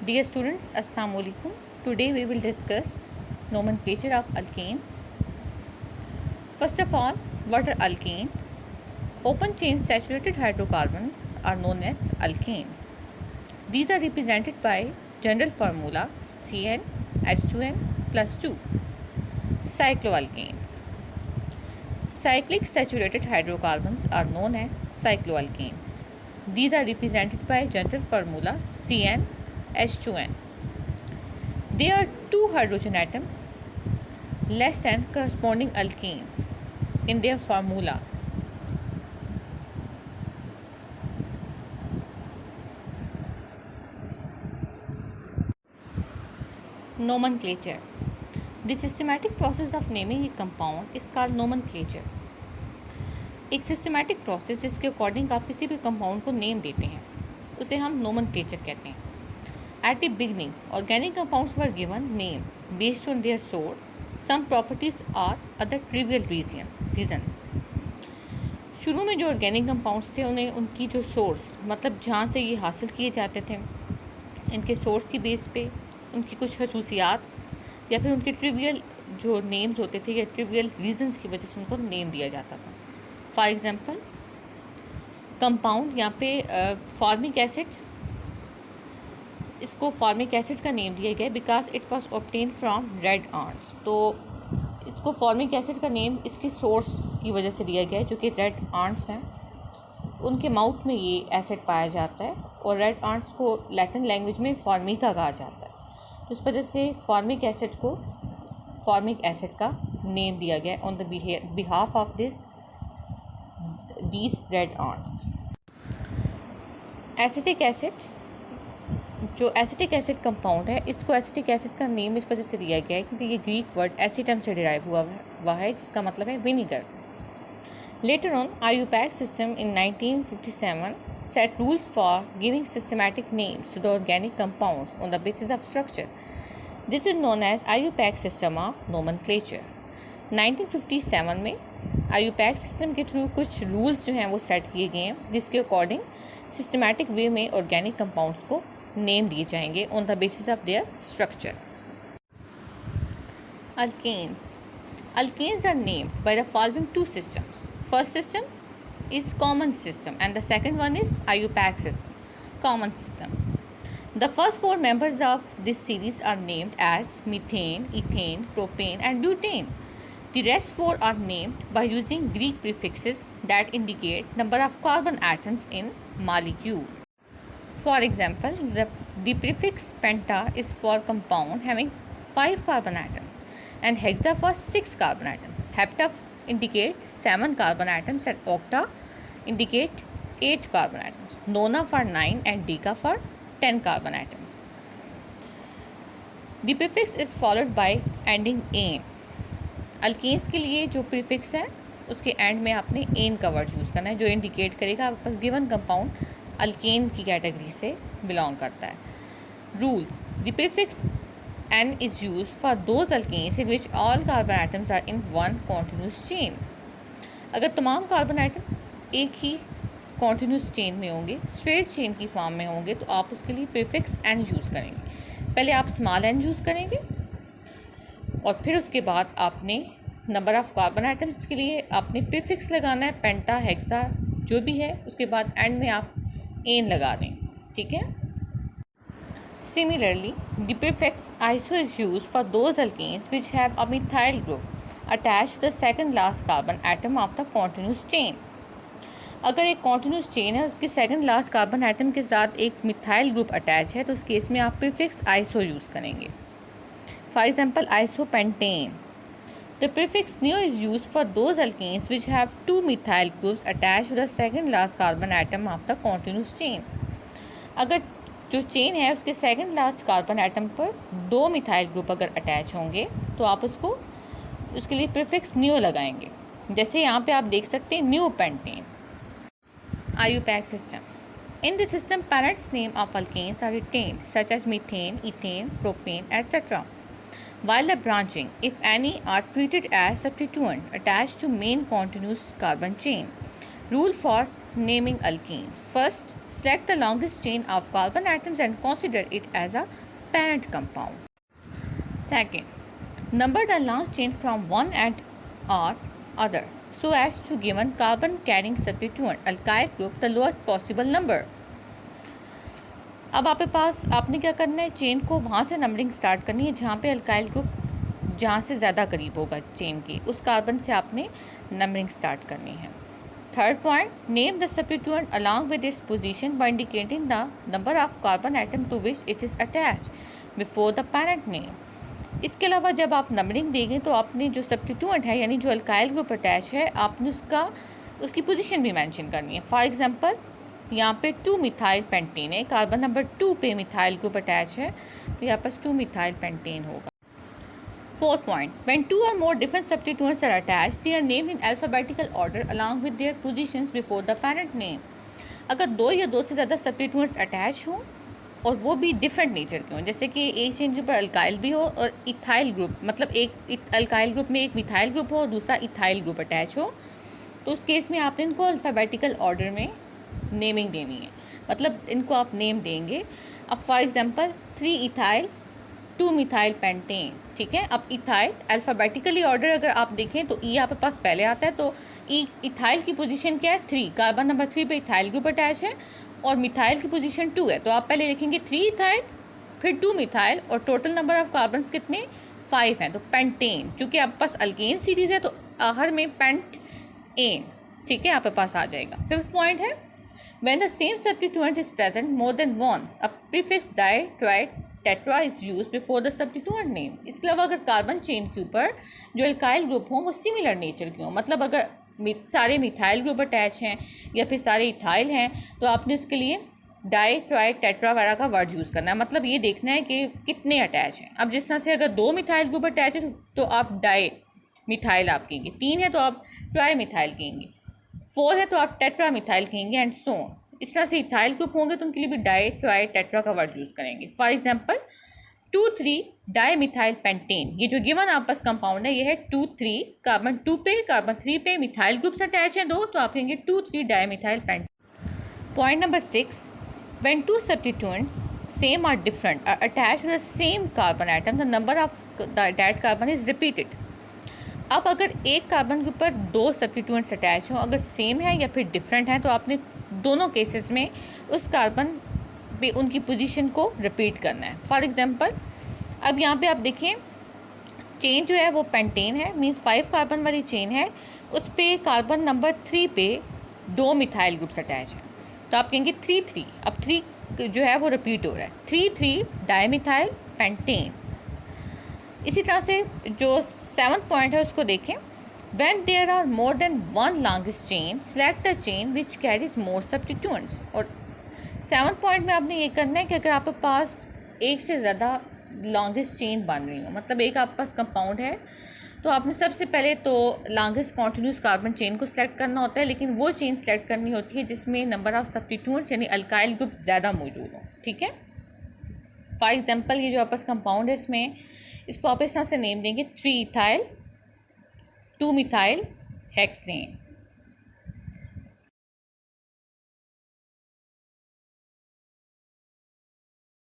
Dear students, Assalamu alaikum. Today we will discuss nomenclature of alkanes. First of all, what are alkanes? Open chain saturated hydrocarbons are known as alkanes. These are represented by general formula CnH2n plus 2. Cycloalkanes. Cyclic saturated hydrocarbons are known as cycloalkanes. These are represented by general formula CnH2n. There are two hydrogen atoms less than corresponding alkanes in their formula. Nomenclature. The systematic process of naming a compound is called nomenclature. एक systematic process जिसके according आप किसी भी compound को name देते हैं उसे हम नोमेनक्लेचर कहते हैं. At the beginning, organic compounds were given name based on their source, some properties or other trivial reasons. शुरू में जो ऑर्गेनिक कंपाउंड्स थे उन्हें उनकी जो सोर्स मतलब जहाँ से ये हासिल किए जाते थे इनके सोर्स की बेस पे उनकी कुछ खसूसियात या फिर उनके ट्रिवियल जो नेम्स होते थे या ट्रिवियल रीजंस की वजह से उनको नेम दिया जाता था. फॉर एग्जांपल कंपाउंड यहाँ पे फॉर्मिक एसिड, इसको फॉर्मिक एसिड का नेम दिया गया because it was obtain from red arts. तो इसको फॉर्मिक एसिड का नेम इसके सोर्स की वजह से दिया गया है जो कि रेड आर्ट्स हैं. उनके माउथ में ये एसिड पाया जाता है और रेड आर्ट्स को लैटिन लैंग्वेज में फॉर्मिका कहा जाता है. तो इस वजह से फॉर्मिक एसिड को फॉर्मिक एसिड का नेम दिया गया on the behalf of these red arts. Acetic acid, जो एसिटिक एसिड कंपाउंड है इसको एसिटिक एसिड का नेम इस वजह से दिया गया है क्योंकि ये ग्रीक वर्ड एसिटम से डिराइव हुआ है जिसका मतलब है vinegar. Later on IUPAC system in 1957 set rules for giving systematic names to the organic compounds on the basis of structure. This is known as IUPAC system of nomenclature. 1957 में IUPAC system के through कुछ rules जो हैं वो set किए गए हैं जिसके अकॉर्डिंग सिस्टमैटिक वे में ऑर्गेनिक कंपाउंड्स को नेम दिए जाएंगे on the basis of their structure. Alkanes. Alkanes are named by the following two systems. First system is common system and the second one is IUPAC system, common system. The first four members of this series are named as methane, ethane, propane and butane. The rest four are named by using Greek prefixes that indicate number of carbon atoms in molecule. For example, the prefix penta is for compound having 5 carbon atoms and hexa for 6 carbon atoms. Hepta indicate 7 carbon atoms and octa indicate 8 carbon atoms. Nona for 9 and deca for 10 carbon atoms. The prefix is followed by ending "ane". Alkanes के लिए जो prefix है उसके and में आपने N का word use करना है जो इंडिकेट करेगा आपके पास गिवन कंपाउंड अल्केन की कैटेगरी से बिलोंग करता है. Rules. The prefix N is used for those alkanes in which all carbon atoms are in one continuous chain. अगर तमाम कार्बन आइटम्स एक ही कॉन्टीन्यूस चेन में होंगे, स्ट्रेट चेन की फॉर्म में होंगे तो आप उसके लिए प्रीफिक्स N यूज़ करेंगे. पहले आप स्मॉल n यूज़ करेंगे और फिर उसके बाद आपने नंबर ऑफ़ कार्बन आइटम्स के लिए आपने प्रीफिक्स लगाना है पेंटा हेक्सा जो भी है, उसके बाद एंड में आप एन लगा दें. ठीक है. Similarly, the prefix iso is used for those alkanes which have a methyl group attached to the second last carbon atom of the continuous chain. अगर एक continuous chain है उसके second last carbon atom के साथ एक methyl group attach है तो उस केस में आप prefix iso यूज़ करेंगे. For example, isopentane. The prefix neo is used for those alkanes which have 2 methyl groups attached to the second last carbon atom of the continuous chain. अगर जो chain है उसके second last carbon atom पर 2 methyl group अगर attach होंगे तो आप उसके लिए प्रीफिक्स न्यू लगाएंगे. जैसे यहाँ पे आप देख सकते हैं new pentane. IUPAC system. In the system, parents' name of alkanes are retained such as methane, ethane, propane, etc. While the branching, if any, are treated as substituent attached to main continuous carbon chain. Rule for naming alkenes. First, select the longest chain of carbon atoms and consider it as a parent compound. Second, number the long chain from one end or other so as to given carbon carrying substituent alkyl group the lowest possible number. अब आपने क्या करना है, chain को वहाँ से numbering start करनी है जहाँ पे अल्काइल ग्रुप जहाँ से ज़्यादा करीब होगा चेन की, उस कार्बन से आपने नंबरिंग स्टार्ट करनी है. Third point, name the substituent along with its position by indicating the number of carbon atom to which it is attach before the parent name. इसके अलावा जब आप नंबरिंग देंगे तो आपने जो सब्स्टिट्यूएंट है यानी जो अल्काइल ग्रुप अटैच है आपने उसकी पोजीशन भी मेंशन करनी है. फॉर एग्जांपल यहाँ पे 2 मिथाइल पेंटेन है, कार्बन नंबर 2 पे मिथाइल ग्रुप अटैच है तो यहाँ पर 2 मिथाइल पेंटेन होगा. Fourth point, when two or more different substituents are attached, they are named in alphabetical order along with their positions before the parent name. अगर दो या दो से ज़्यादा सब्स्टिट्यूएंट्स अटैच हों और वो भी डिफरेंट नेचर के हों, जैसे कि एक चेन के ऊपर अल्काइल भी हो और इथाइल ग्रुप, मतलब एक अल्काइल ग्रुप में एक मिथाइल ग्रुप हो और दूसरा इथाइल ग्रुप अटैच हो, तो उस केस में आपने इनको अल्फ़ाबेटिकल ऑर्डर में नेमिंग देनी है, मतलब इनको आप नेम देंगे. अब for example 3 ethyl 2 methyl pentane, ठीक है. अब इथाइल अल्फ़ाबेटिकली ऑर्डर अगर आप देखें तो ई आपके पास पहले आता है, तो ई इथाइल की पोजीशन क्या है 3, कार्बन नंबर 3 पे इथाइल ग्रुप अटैच है और मिथाइल की पोजीशन 2 है, तो आप पहले लिखेंगे 3 इथाइल फिर 2 मिथाइल और टोटल नंबर ऑफ कार्बन्स कितने 5 हैं, तो पेंटेन. चूँकि आपके पास अल्केन सीरीज़ है तो आखिर में पेंट एन, ठीक है, आपके पास आ जाएगा. फिफ्थ पॉइंट है, when the same substituent is present more than once, a prefix di, tri, tetra is used before the substituent name. इसके अलावा अगर कार्बन चेन के ऊपर जो अल्काइल ग्रुप हों वो सिमिलर नेचर के हों, मतलब अगर सारे मिथाइल ग्रुप अटैच हैं या फिर सारे इथाइल हैं तो आपने उसके लिए डाई ट्राई टेट्रा वगैरह का वर्ड यूज़ करना है, मतलब ये देखना है कि कितने अटैच हैं. अब जिस तरह से अगर 2 मिथाइल ग्रुप अटैच है तो आप डाई मिथाइल आप कहेंगे, 3 है तो आप ट्राई मिथाइल कहेंगे, 4 है तो आप टेट्रा मिथाइल कहेंगे एंड सो ऑन. इस तरह से इथाइल ग्रुप होंगे तो उनके लिए भी डाई ट्राई टेट्रा का वर्ड यूज़ करेंगे. For example 2,3 di methyl pentane, ये जो गिवन आपस कंपाउंड है ये है 2,3, कार्बन 2 पे कार्बन 3 पे मिथाइल ग्रुप से अटैच हैं 2, तो आप कहेंगे 2,3 di methyl pentane. Point number 6, when two substituents same or different are attached to the same carbon atom, the number of that carbon is repeated. अब अगर एक कार्बन के ऊपर 2 सब्स्टिट्यूएंट्स अटैच हों, अगर सेम है या फिर डिफरेंट है तो आपने दोनों केसेस में उस कार्बन पे उनकी पोजीशन को रिपीट करना है. फॉर एग्जांपल अब यहाँ पे आप देखें चेन जो है वो पेंटेन है, मींस 5 कार्बन वाली चेन है, उस पे कार्बन नंबर 3 पे 2 मिथाइल ग्रुप्स अटैच हैं, तो आप कहेंगे 3,3. अब 3 जो है वो रिपीट हो रहा है, 3,3 डाई मिथाइल पेंटेन. इसी तरह से जो 7th पॉइंट है उसको देखें, when there are more than one longest chain, select the chain which carries more substituents. और 7th पॉइंट में आपने ये करना है कि अगर आपके पास एक से ज़्यादा लॉन्गेस्ट चेन बन रही हो, मतलब एक आपके पास कंपाउंड है तो आपने सबसे पहले तो लॉन्गेस्ट कॉन्टिन्यूस कार्बन चेन को सिलेक्ट करना होता है, लेकिन वो चेन सिलेक्ट करनी होती है जिसमें नंबर ऑफ सब्स्टिट्यूएंट्स यानी अल्काइल ग्रुप ज़्यादा मौजूद हो, ठीक है. फॉर एग्जांपल ये जो आपस कंपाउंड है इसको आप इस तरह से नेम देंगे 3 इथाइल 2 मिथाइल हेक्सेन.